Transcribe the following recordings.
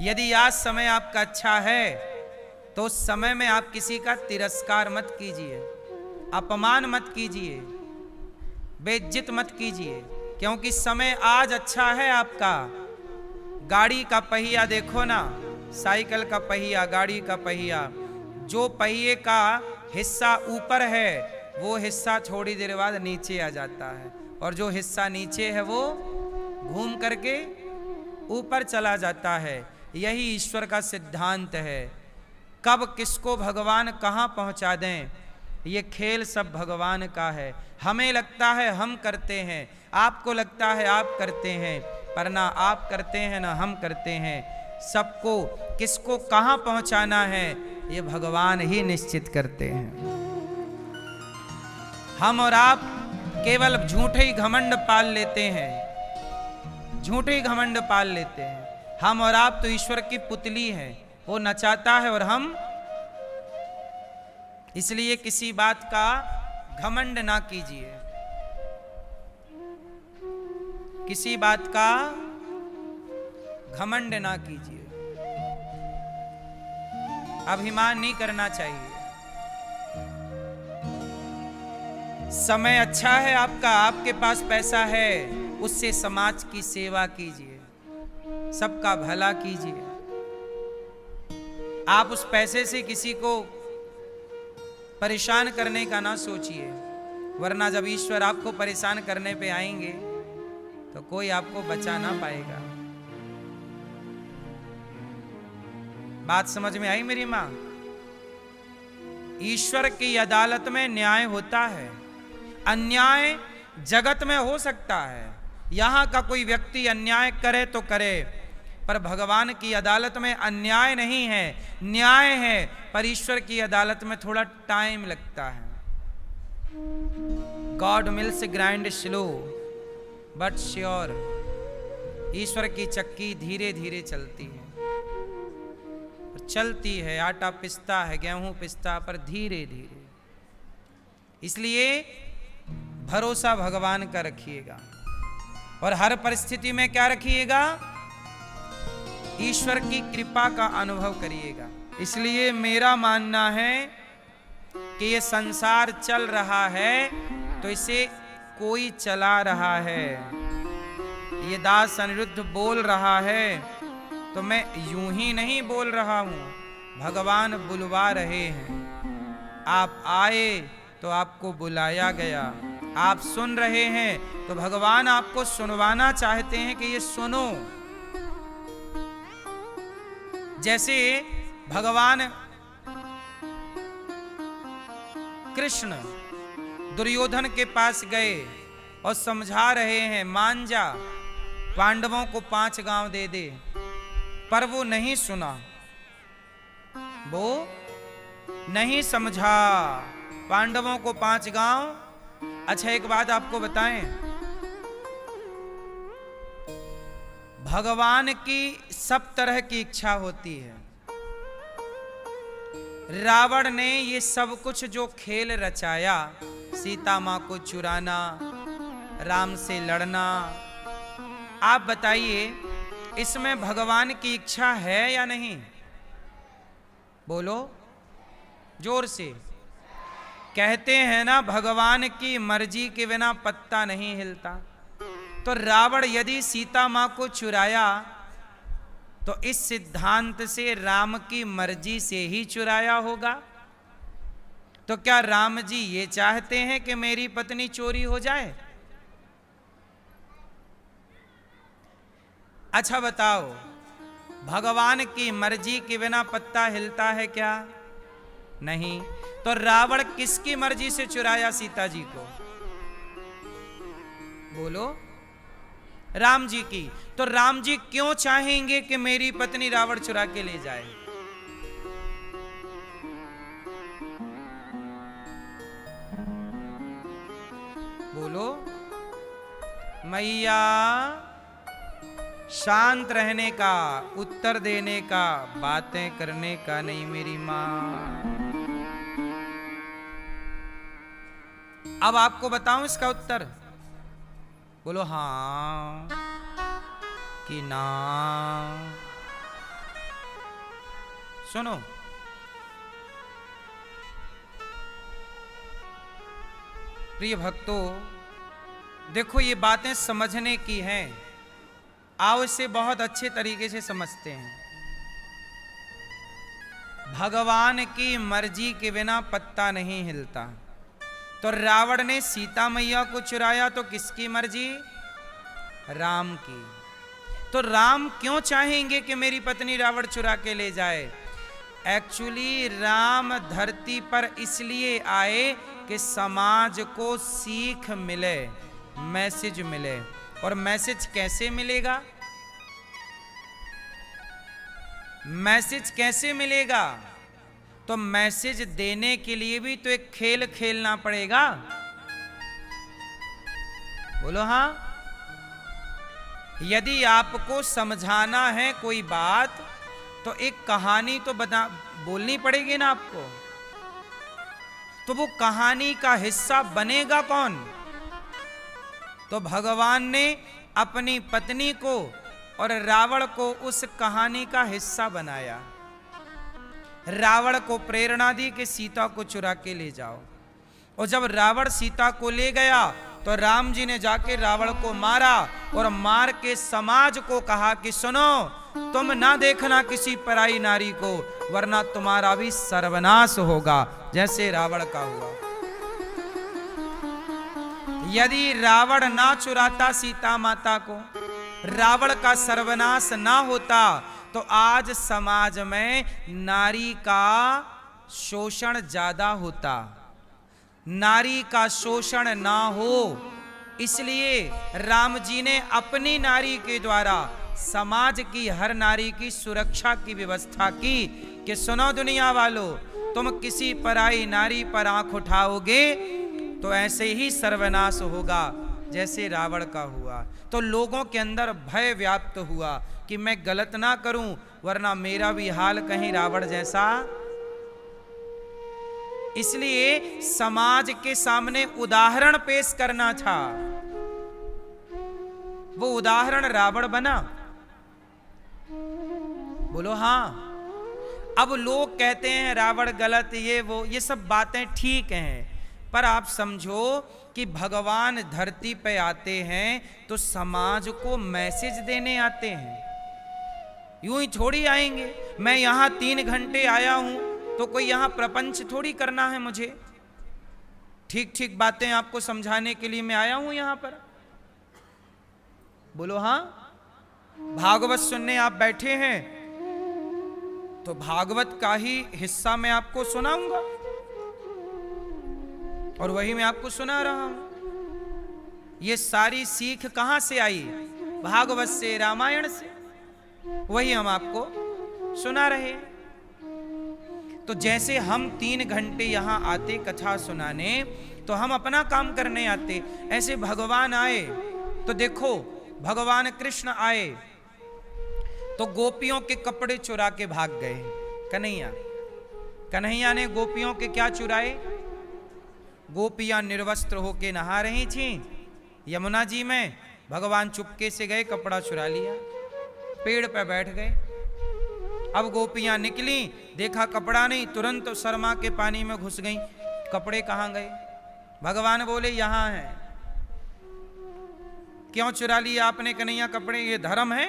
यदि आज समय आपका अच्छा है तो उस समय में आप किसी का तिरस्कार मत कीजिए, अपमान मत कीजिए, बेइज्जत मत कीजिए, क्योंकि समय आज अच्छा है आपका। गाड़ी का पहिया देखो ना, साइकिल का पहिया, गाड़ी का पहिया, जो पहिए का हिस्सा ऊपर है वो हिस्सा थोड़ी देर बाद नीचे आ जाता है, और जो हिस्सा नीचे है वो घूम करके ऊपर चला जाता है। यही ईश्वर का सिद्धांत है। कब किसको भगवान कहाँ पहुँचा दें, ये खेल सब भगवान का है। हमें लगता है हम करते हैं, आपको लगता है आप करते हैं, पर ना आप करते हैं ना हम करते हैं। सबको किसको कहाँ पहुँचाना है ये भगवान ही निश्चित करते हैं। हम और आप केवल झूठे ही घमंड पाल लेते हैं, झूठे ही घमंड पाल लेते हैं। हम और आप तो ईश्वर की पुतली हैं, वो नचाता है और हम, इसलिए किसी बात का घमंड ना कीजिए, किसी बात का घमंड ना कीजिए, अभिमान नहीं करना चाहिए। समय अच्छा है आपका, आपके पास पैसा है, उससे समाज की सेवा कीजिए, सबका भला कीजिए। आप उस पैसे से किसी को परेशान करने का ना सोचिए, वरना जब ईश्वर आपको परेशान करने पे आएंगे तो कोई आपको बचा ना पाएगा। बात समझ में आई मेरी मां? ईश्वर की अदालत में न्याय होता है। अन्याय जगत में हो सकता है, यहां का कोई व्यक्ति अन्याय करे तो करे, पर भगवान की अदालत में अन्याय नहीं है, न्याय है। पर ईश्वर की अदालत में थोड़ा टाइम लगता है। God mills grind slow but sure. ईश्वर की चक्की धीरे धीरे चलती है, चलती है, आटा पिसता है, गेहूं पिसता, पर धीरे धीरे। इसलिए भरोसा भगवान का रखिएगा, और हर परिस्थिति में क्या रखिएगा? ईश्वर की कृपा का अनुभव करिएगा। इसलिए मेरा मानना है कि ये संसार चल रहा है तो इसे कोई चला रहा है। ये दास अनिरुद्ध बोल रहा है तो मैं यूं ही नहीं बोल रहा हूं, भगवान बुलवा रहे हैं। आप आए तो आपको बुलाया गया, आप सुन रहे हैं तो भगवान आपको सुनवाना चाहते हैं कि ये सुनो। जैसे भगवान कृष्ण दुर्योधन के पास गए और समझा रहे हैं, मान जा, पांडवों को 5 गांव दे दे, पर वो नहीं सुना, वो नहीं समझा। पांडवों को 5 गांव। अच्छा एक बात आपको बताएं, भगवान की सब तरह की इच्छा होती है। रावण ने ये सब कुछ जो खेल रचाया, सीता मां को चुराना, राम से लड़ना, आप बताइए इसमें भगवान की इच्छा है या नहीं? बोलो जोर से। कहते हैं ना, भगवान की मर्जी के बिना पत्ता नहीं हिलता। तो रावण यदि सीता मां को चुराया तो इस सिद्धांत से राम की मर्जी से ही चुराया होगा। तो क्या राम जी ये चाहते हैं कि मेरी पत्नी चोरी हो जाए? अच्छा बताओ, भगवान की मर्जी के बिना पत्ता हिलता है क्या? नहीं। तो रावण किसकी मर्जी से चुराया सीता जी को? बोलो, राम जी की। तो राम जी क्यों चाहेंगे कि मेरी पत्नी रावण चुरा के ले जाए? बोलो, मैया शांत रहने का, उत्तर देने का, बातें करने का नहीं मेरी मां। अब आपको बताऊं इसका उत्तर? बोलो हाँ कि ना। सुनो, प्रिय भक्तों, देखो ये बातें समझने की हैं, आओ इसे बहुत अच्छे तरीके से समझते हैं। भगवान की मर्जी के बिना पत्ता नहीं हिलता। तो रावण ने सीता मैया को चुराया तो किसकी मर्जी? राम की। तो राम क्यों चाहेंगे कि मेरी पत्नी रावण चुरा के ले जाए? एक्चुअली राम धरती पर इसलिए आए कि समाज को सीख मिले, मैसेज मिले। और मैसेज कैसे मिलेगा? मैसेज कैसे मिलेगा? तो मैसेज देने के लिए भी तो एक खेल खेलना पड़ेगा। बोलो हाँ। यदि आपको समझाना है कोई बात तो एक कहानी तो बोलनी पड़ेगी ना आपको। तो वो कहानी का हिस्सा बनेगा कौन? तो भगवान ने अपनी पत्नी को और रावण को उस कहानी का हिस्सा बनाया। रावण को प्रेरणा दी कि सीता को चुरा के ले जाओ। और जब रावण सीता को ले गया तो राम जी ने जाके रावण को मारा और मार के समाज को कहा कि सुनो, तुम ना देखना किसी पराई नारी को, वरना तुम्हारा भी सर्वनाश होगा जैसे रावण का हुआ। यदि रावण ना चुराता सीता माता को, रावण का सर्वनाश ना होता, तो आज समाज में नारी का शोषण ज्यादा होता। नारी का शोषण ना हो, इसलिए राम जी ने अपनी नारी के द्वारा समाज की हर नारी की सुरक्षा की व्यवस्था की कि सुनो दुनिया वालों, तुम किसी पराई नारी पर आंख उठाओगे तो ऐसे ही सर्वनाश होगा जैसे रावण का हुआ। तो लोगों के अंदर भय व्याप्त हुआ कि मैं गलत ना करूं, वरना मेरा भी हाल कहीं रावण जैसा। इसलिए समाज के सामने उदाहरण पेश करना था। वो उदाहरण रावण बना। बोलो हाँ। अब लोग कहते हैं रावण गलत, ये सब बातें ठीक हैं, पर आप समझो कि भगवान धरती पे आते हैं तो समाज को मैसेज देने आते हैं। यूं ही थोड़ी आएंगे। मैं यहां 3 घंटे आया हूं तो कोई यहां प्रपंच थोड़ी करना है मुझे। ठीक ठीक बातें आपको समझाने के लिए मैं आया हूं यहां पर। बोलो हाँ। भागवत सुनने आप बैठे हैं तो भागवत का ही हिस्सा मैं आपको सुनाऊंगा और वही मैं आपको सुना रहा हूं। ये सारी सीख कहां से आई? भागवत से, रामायण से। वही हम आपको सुना रहे। तो जैसे हम 3 घंटे यहां आते कथा सुनाने, तो हम अपना काम करने आते, ऐसे भगवान आए। तो देखो, भगवान कृष्ण आए तो गोपियों के कपड़े चुरा के भाग गए। कन्हैया ने गोपियों के क्या चुराए? गोपियां निर्वस्त्र होके नहा रही थीं यमुना जी में। भगवान चुपके से गए, कपड़ा चुरा लिया, पेड़ पर बैठ गए। अब गोपियां निकली, देखा कपड़ा नहीं, तुरंत शर्मा के पानी में घुस गईं। कपड़े कहां गए? भगवान बोले यहां है। क्यों चुरा लिया आपने कन्हैया कपड़े? ये धर्म है?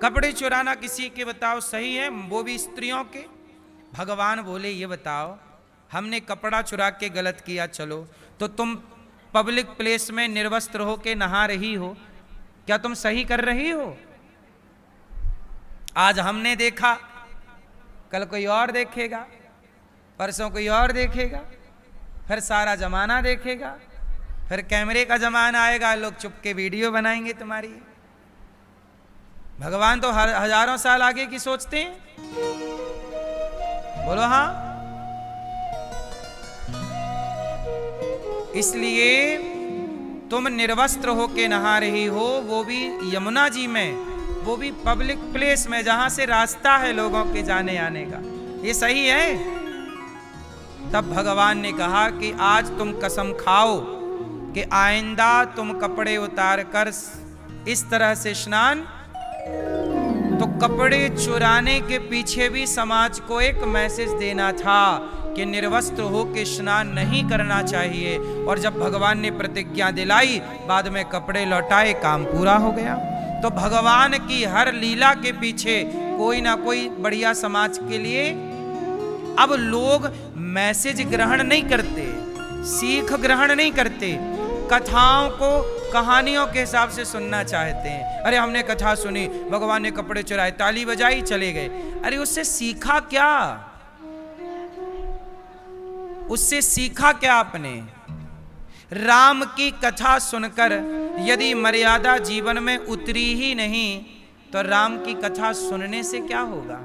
कपड़े चुराना किसी के बताओ सही है, वो भी स्त्रियों के? भगवान बोले ये बताओ, हमने कपड़ा चुरा के गलत किया, चलो, तो तुम पब्लिक प्लेस में निर्वस्त्र होके नहा रही हो, क्या तुम सही कर रही हो? आज हमने देखा, कल कोई और देखेगा, परसों कोई और देखेगा, फिर सारा जमाना देखेगा, फिर कैमरे का जमाना आएगा, लोग चुपके वीडियो बनाएंगे तुम्हारी। भगवान तो हजारों साल आगे की सोचते हैं। बोलो हाँ। इसलिए तुम निर्वस्त्र होके नहा रही हो, वो भी यमुना जी में, वो भी पब्लिक प्लेस में, जहां से रास्ता है लोगों के जाने आने का। ये सही है? तब भगवान ने कहा कि आज तुम कसम खाओ कि आइंदा तुम कपड़े उतार कर इस तरह से स्नान तो कपड़े चुराने के पीछे भी समाज को एक मैसेज देना था कि निर्वस्त्र होकर स्नान नहीं करना चाहिए। और जब भगवान ने प्रतिज्ञा दिलाई, बाद में कपड़े लौटाए, काम पूरा हो गया। तो भगवान की हर लीला के पीछे कोई ना कोई बढ़िया समाज के लिए। अब लोग मैसेज ग्रहण नहीं करते, सीख ग्रहण नहीं करते, कथाओं को कहानियों के हिसाब से सुनना चाहते हैं। अरे हमने कथा सुनी, भगवान ने कपड़े चुराए, ताली बजाई, चले गए। अरे उससे सीखा क्या? उससे सीखा क्या आपने? राम की कथा सुनकर यदि मर्यादा जीवन में उतरी ही नहीं, तो राम की कथा सुनने से क्या होगा?